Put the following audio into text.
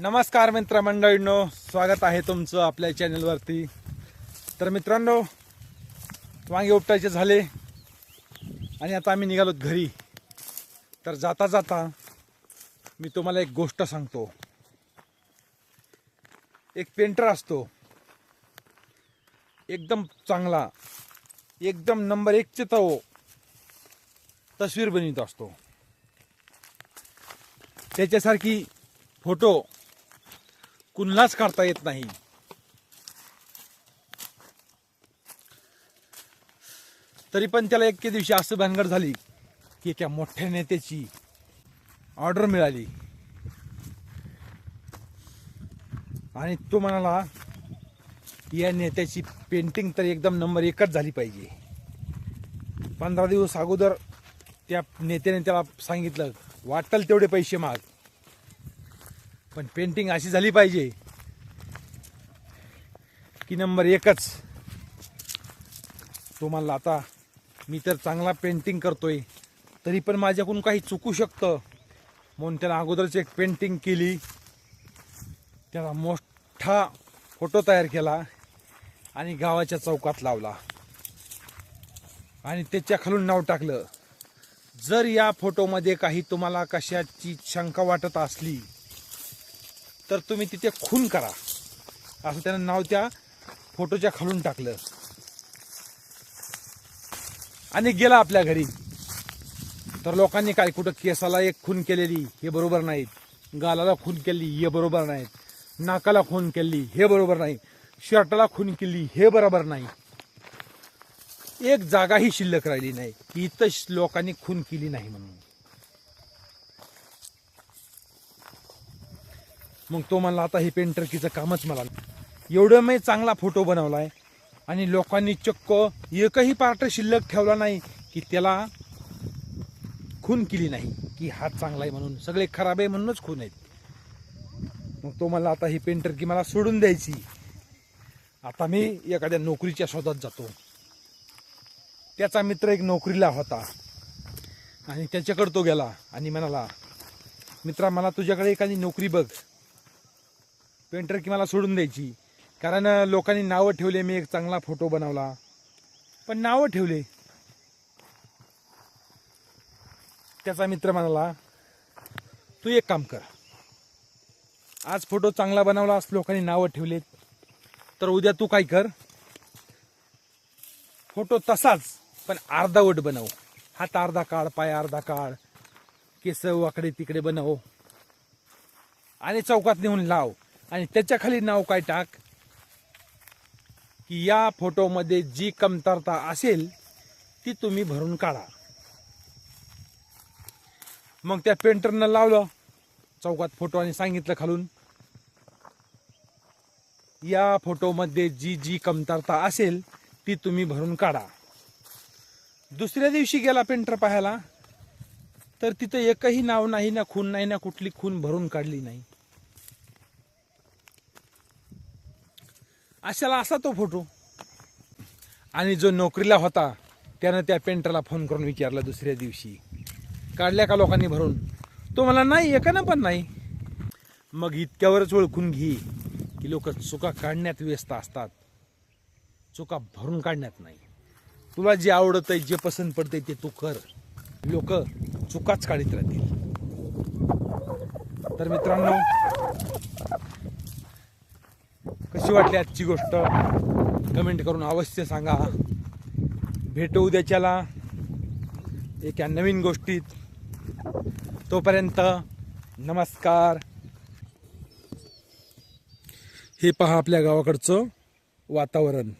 नमस्कार मित्रमंडळींनो, स्वागत आहे तुमचं आपल्या चॅनलवरती। तर मित्रांनो, वांगे उपटायचे झाले आणि आता आम्ही निघालो घरी। तर जाता जाता मी तुम्हाला एक गोष्ट सांगतो। एक पेंटर असतो, एकदम चांगला, एकदम नंबर 1 चे तो तस्वीर बनवित असतो। त्याच्यासारखी फोटो कुणालाच काढता येत नाही। तरी पण त्याला एके दिवशी असं भानगड झाली की एका मोठ्या नेत्याची ऑर्डर मिळाली आणि तो म्हणाला या नेत्याची पेंटिंग तर एकदम नंबर 1च झाली पाहिजे। 15 दिवस अगोदर त्या नेत्याने त्याला सांगितलं, वाटेल तेवढे पैसे माग, पण पेंटिंग अशी झाली पाहिजे की नंबर 1च। तो म्हणला, आता मी तर चांगला पेंटिंग करतोय, तरी पण माझ्याकडून काही चुकू शकतं, म्हणून त्याला अगोदरच एक पेंटिंग केली। त्याला मोठा फोटो तयार केला आणि गावाच्या चौकात लावला आणि त्याच्या खालून नाव टाकलं, जर या फोटोमध्ये काही तुम्हाला कशाची शंका वाटत असली तर तुम्ही तिथे खून करा, असं त्यानं नाव त्या फोटोच्या खालून टाकलं आणि गेला आपल्या घरी। तर लोकांनी काय, कुठं केसाला एक खून केलेली हे बरोबर नाही, गालाला खून केली हे बरोबर नाही, नाकाला खून केली हे बरोबर नाही, शर्टाला खून केली हे बरोबर नाही, एक जागाही शिल्लक राहिली नाही की इथं लोकांनी खून केली नाही म्हणून। मग तो म्हणला, आता हे पेंटरकीचं कामच मला, एवढं मी चांगला फोटो बनवलाय आणि लोकांनी चक्क एकही पार्ट शिल्लक ठेवला नाही की त्याला खून केली नाही, की हा चांगला आहे म्हणून, सगळे खराब आहे म्हणूनच खून आहेत। मग तो म्हणला, आता ही पेंटरकी मला सोडून द्यायची, आता मी एखाद्या नोकरीच्या शोधात जातो। त्याचा मित्र एक नोकरीला होता आणि त्याच्याकडे तो गेला आणि म्हणाला, मित्रा, मला तुझ्याकडे एखादी नोकरी बघ, पेंटर की मला सोडून द्यायची, कारण लोकांनी नावं ठेवले, मी एक चांगला फोटो बनवला, पण नावं ठेवले। त्याचा मित्र म्हणाला, तू एक काम कर, आज फोटो चांगला बनवलास, लोकांनी नावं ठेवलेत, तर उद्या तू काय कर, फोटो तसाच पण अर्धावट बनव, हात अर्धा काढ, पाय अर्धा काढ, केस वाकडे तिकडे बनव आणि चौकात नेऊन लाव आणि त्याच्या खाली नाव काय टाक की या फोटोमध्ये जी कमतरता असेल ती तुम्ही भरून काढा। मग त्या पेंटरनं लावलं चौकात फोटो आणि सांगितलं खालून, या फोटोमध्ये जी जी कमतरता असेल ती तुम्ही भरून काढा। दुसऱ्या दिवशी गेला पेंटर पाहायला, तर तिथं एकही नाव नाही, ना खून नाही, ना कुठली खून भरून काढली नाही। अशाला असा तो फोटो। आणि जो नोकरीला होता त्यानं त्या पेंटरला फोन करून विचारलं दुसऱ्या दिवशी, काढल्या का लोकांनी भरून? तो मला, नाही, एकानं पण नाही। मग इतक्यावरच ओळखून घे की लोक चुका काढण्यात व्यस्त असतात, चुका भरून काढण्यात नाही। तुला जे आवडत आहे, जे पसंत पडते ते तू कर, लोक चुकाच काढीत राहतील। तर मित्रांनो, कशी वाटली आजची गोष्ट कमेंट करून अवश्य सांगा। भेटू उद्याच्याला एका नवीन गोष्टीत, तोपर्यंत नमस्कार। हे पहा आपल्या गावाकडचं वातावरण।